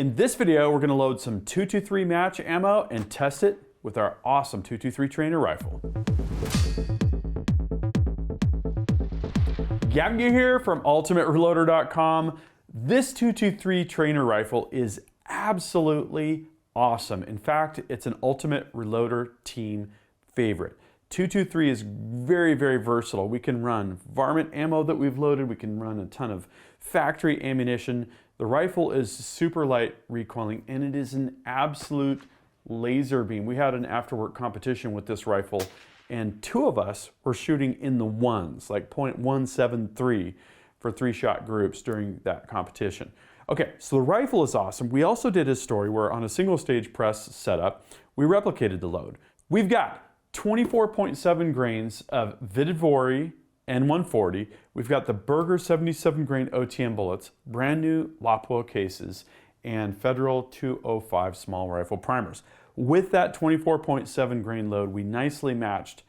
In this video, we're gonna load some 223 match ammo and test it with our awesome 223 Trainer rifle. Gavin Gear here from UltimateReloader.com. This 223 Trainer rifle is absolutely awesome. In fact, it's an Ultimate Reloader team favorite. 223 is very, very versatile. We can run varmint ammo that we've loaded. We can run a ton of factory ammunition. The rifle is super light recoiling, and it is an absolute laser beam. We had an after-work competition with this rifle, and two of us were shooting in the ones, like .173 for 3-shot groups during that competition. Okay, so the rifle is awesome. We also did a story where on a single stage press setup, we replicated the load. We've got 24.7 grains of Vihtavuori N140. We've got the Berger 77 grain OTM bullets, brand new Lapua cases, and Federal 205 small rifle primers. With that 24.7 grain load, we nicely matched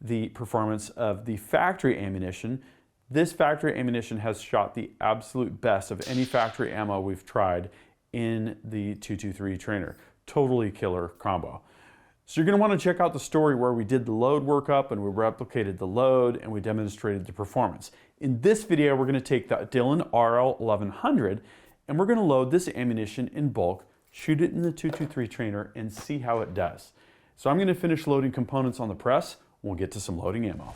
the performance of the factory ammunition. This factory ammunition has shot the absolute best of any factory ammo we've tried in the 223 Trainer. Totally killer combo. So you're going to want to check out the story where we did the load workup and we replicated the load and we demonstrated the performance. In this video, we're going to take the Dillon RL1100 and we're going to load this ammunition in bulk, shoot it in the 223 Trainer, and see how it does. So I'm going to finish loading components on the press. We'll get to some loading ammo.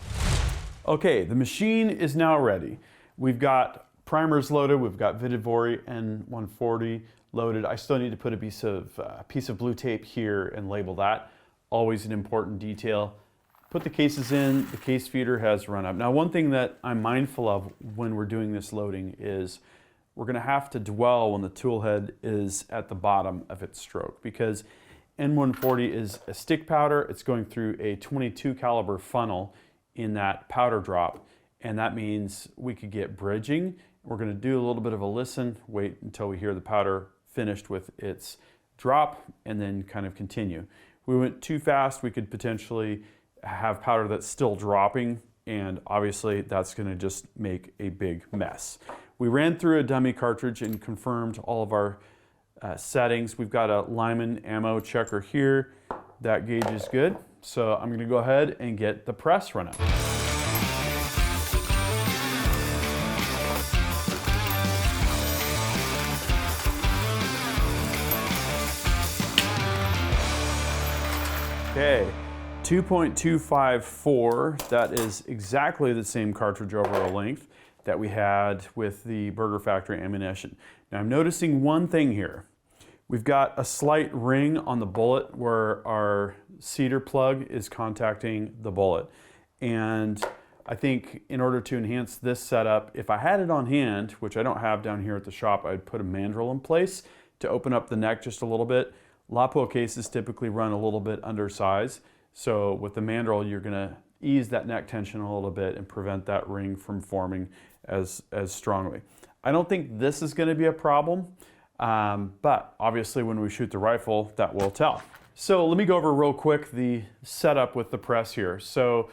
Okay, the machine is now ready. We've got primers loaded. We've got Vihtavuori N140 loaded. I still need to put a piece of blue tape here and label that. Always an important detail. Put the cases in. The case feeder has run up. Now, one thing that I'm mindful of when we're doing this loading is we're going to have to dwell when the tool head is at the bottom of its stroke, because N140 is a stick powder. It's going through a 22 caliber funnel in that powder drop, and that means we could get bridging. We're going to do a little bit of a listen, wait until we hear the powder finished with its drop, and then kind of continue. If we went too fast, we could potentially have powder that's still dropping, and obviously that's going to just make a big mess. We ran through a dummy cartridge and confirmed all of our settings. We've got a Lyman ammo checker here. That gauge is good. So I'm going to go ahead and get the press run up. Okay, 2.254. That is exactly the same cartridge overall length that we had with the Berger factory ammunition. Now I'm noticing one thing here. We've got a slight ring on the bullet where our cedar plug is contacting the bullet. And I think in order to enhance this setup, if I had it on hand, which I don't have down here at the shop, I'd put a mandrel in place to open up the neck just a little bit. Lapua cases typically run a little bit undersized. So with the mandrel, you're gonna ease that neck tension a little bit and prevent that ring from forming as strongly. I don't think this is gonna be a problem. But obviously when we shoot the rifle, that will tell. So let me go over real quick the setup with the press here. So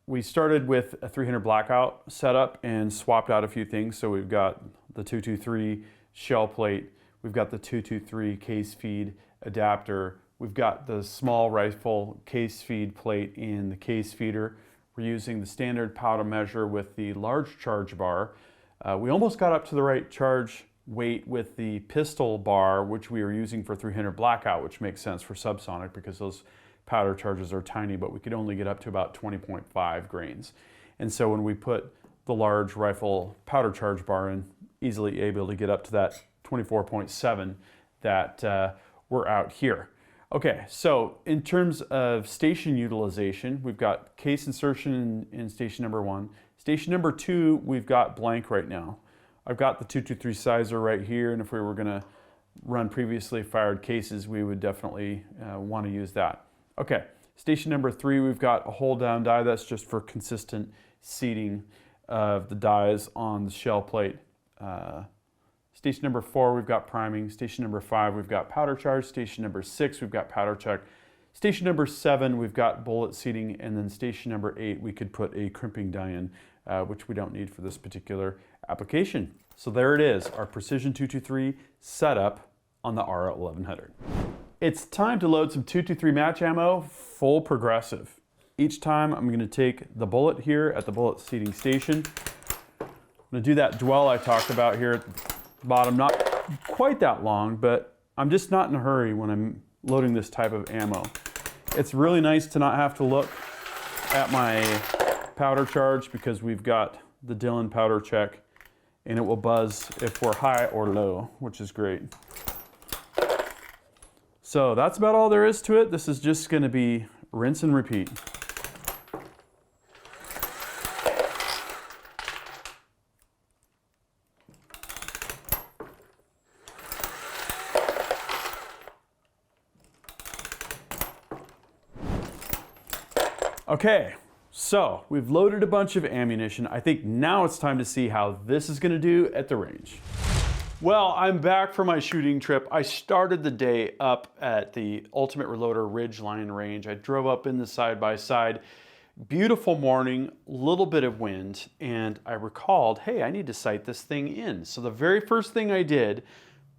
we started with a 300 blackout setup and swapped out a few things. So we've got the 223 shell plate, we've got the 223 case feed adapter, we've got the small rifle case feed plate in the case feeder. We're using the standard powder measure with the large charge bar. We almost got up to the right charge weight with the pistol bar, which we were using for 300 blackout, which makes sense for subsonic because those powder charges are tiny, but we could only get up to about 20.5 grains. And so when we put the large rifle powder charge bar in, easily able to get up to that 24.7 that we're out here. Okay, so in terms of station utilization, we've got case insertion in station number 1. Station number 2, we've got blank right now. I've got the 223 sizer right here, and if we were gonna run previously fired cases, we would definitely want to use that. Okay, station number 3, we've got a hold down die. That's just for consistent seating of the dies on the shell plate. Station number 4, we've got priming. Station number 5, we've got powder charge. Station number 6, we've got powder check. Station number 7, we've got bullet seating, and then station number 8, we could put a crimping die in, which we don't need for this particular application. So there it is, our Precision 223 setup on the R1100. It's time to load some 223 match ammo, full progressive. Each time I'm gonna take the bullet here at the bullet seating station. I'm gonna do that dwell I talked about here at the bottom, not quite that long, but I'm just not in a hurry when I'm loading this type of ammo. It's really nice to not have to look at my powder charge because we've got the Dillon powder check and it will buzz if we're high or low, which is great. So that's about all there is to it. This is just gonna be rinse and repeat. Okay, so we've loaded a bunch of ammunition. I think now it's time to see how this is gonna do at the range. Well, I'm back from my shooting trip. I started the day up at the Ultimate Reloader Ridgeline Range. I drove up in the side-by-side. Beautiful morning, little bit of wind, and I recalled, hey, I need to sight this thing in. So the very first thing I did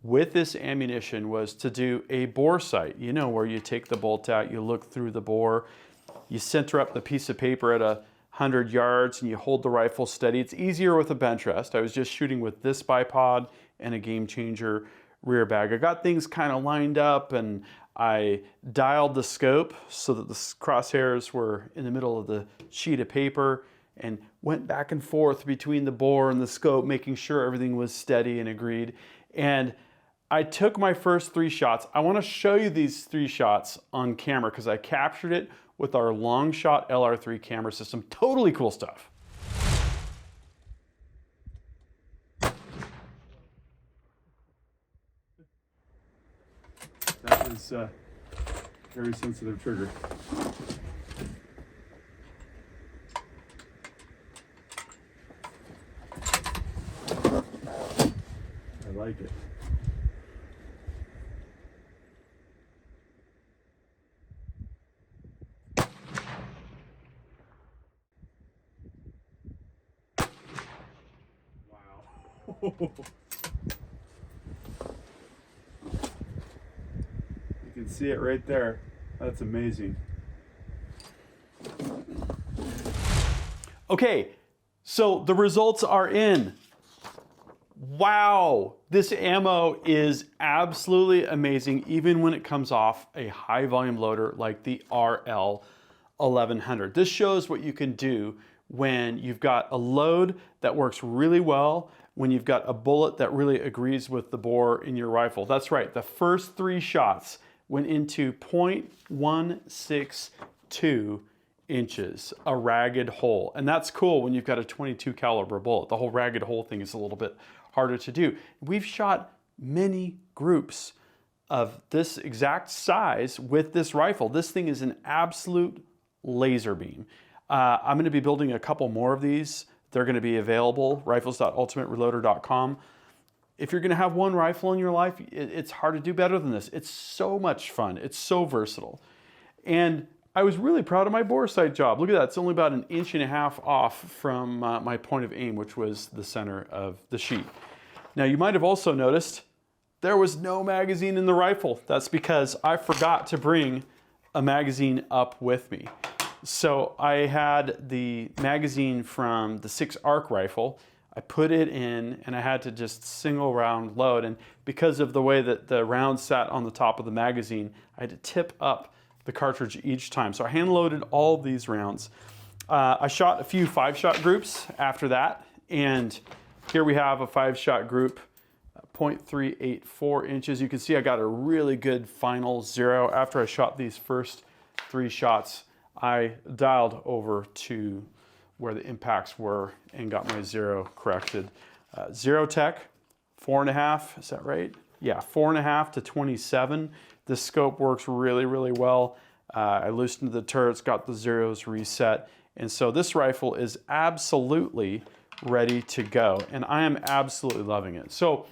with this ammunition was to do a bore sight. You know, where you take the bolt out, you look through the bore, you center up the piece of paper at 100 yards and you hold the rifle steady. It's easier with a bench rest. I was just shooting with this bipod and a Game Changer rear bag. I got things kind of lined up and I dialed the scope so that the crosshairs were in the middle of the sheet of paper and went back and forth between the bore and the scope, making sure everything was steady and agreed. And I took my first 3 shots. I want to show you these 3 shots on camera because I captured it with our Longshot LR3 camera system. Totally cool stuff. That was a very sensitive trigger. I like it. You can see it right there. That's amazing. Okay, so the results are in. Wow, this ammo is absolutely amazing, even when it comes off a high volume loader like the RL1100. This shows what you can do when you've got a load that works really well, when you've got a bullet that really agrees with the bore in your rifle. That's right, the first 3 shots went into 0.162 inches, a ragged hole. And that's cool when you've got a 22 caliber bullet. The whole ragged hole thing is a little bit harder to do. We've shot many groups of this exact size with this rifle. This thing is an absolute laser beam. I'm gonna be building a couple more of these. They're gonna be available, rifles.ultimatereloader.com. If you're gonna have one rifle in your life, it's hard to do better than this. It's so much fun, it's so versatile. And I was really proud of my bore sight job. Look at that, it's only about 1.5 inches off from my point of aim, which was the center of the sheet. Now you might have also noticed there was no magazine in the rifle. That's because I forgot to bring a magazine up with me. So I had the magazine from the 6 ARC rifle. I put it in and I had to just single round load. And because of the way that the round sat on the top of the magazine, I had to tip up the cartridge each time. So I hand loaded all these rounds. I shot a few 5-shot groups after that. And here we have a 5-shot group, 0.384 inches. You can see I got a really good final 0. After I shot these first 3 shots, I dialed over to where the impacts were and got my 0 corrected. 0 Tech, 4.5, is that right? Yeah, 4.5 to 27. This scope works really, really well. I loosened the turrets, got the zeros reset. And so this rifle is absolutely ready to go. And I am absolutely loving it. So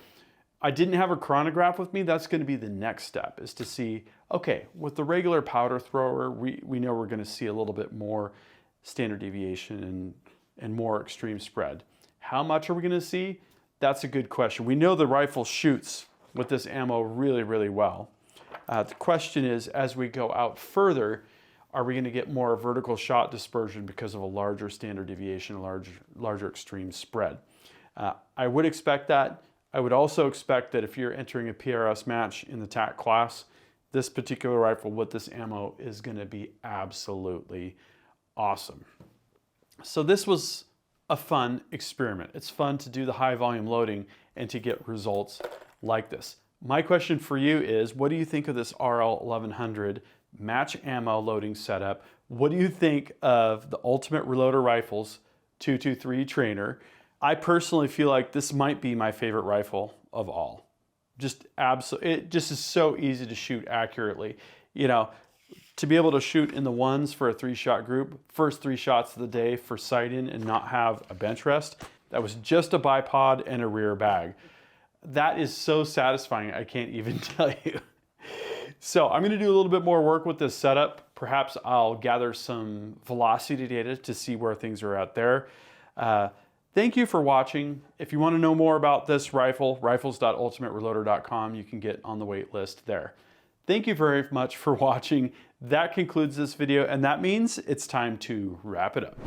I didn't have a chronograph with me. That's going to be the next step, is to see, okay, with the regular powder thrower, we know we're going to see a little bit more standard deviation and more extreme spread. How much are we going to see? That's a good question. We know the rifle shoots with this ammo really, really well. The question is, as we go out further, are we going to get more vertical shot dispersion because of a larger standard deviation, a larger extreme spread? I would expect that. I would also expect that if you're entering a PRS match in the TAC class, this particular rifle with this ammo is going to be absolutely awesome. So this was a fun experiment. It's fun to do the high volume loading and to get results like this. My question for you is, what do you think of this RL 1100 match ammo loading setup? What do you think of the Ultimate Reloader Rifles 223 trainer? I personally feel like this might be my favorite rifle of all. It just is so easy to shoot accurately. You know, to be able to shoot in the ones for a 3-shot group, first 3 shots of the day for sight in and not have a bench rest, that was just a bipod and a rear bag. That is so satisfying, I can't even tell you. So I'm gonna do a little bit more work with this setup. Perhaps I'll gather some velocity data to see where things are at there. Thank you for watching. If you want to know more about this rifle, rifles.ultimatereloader.com, you can get on the wait list there. Thank you very much for watching. That concludes this video, and that means it's time to wrap it up.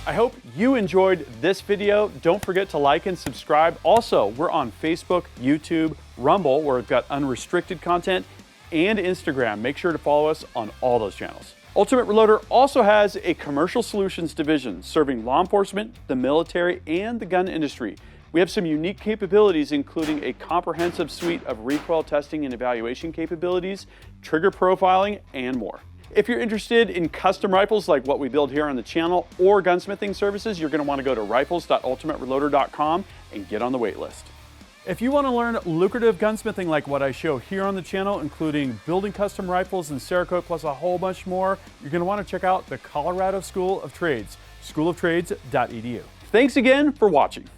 I hope you enjoyed this video. Don't forget to like and subscribe. Also, we're on Facebook, YouTube, Rumble, where we've got unrestricted content, and Instagram. Make sure to follow us on all those channels. Ultimate Reloader also has a commercial solutions division serving law enforcement, the military, and the gun industry. We have some unique capabilities, including a comprehensive suite of recoil testing and evaluation capabilities, trigger profiling, and more. If you're interested in custom rifles like what we build here on the channel or gunsmithing services, you're going to want to go to rifles.ultimatereloader.com and get on the wait list. If you want to learn lucrative gunsmithing like what I show here on the channel, including building custom rifles in Cerakote plus a whole bunch more, you're going to want to check out the Colorado School of Trades, schooloftrades.edu. Thanks again for watching.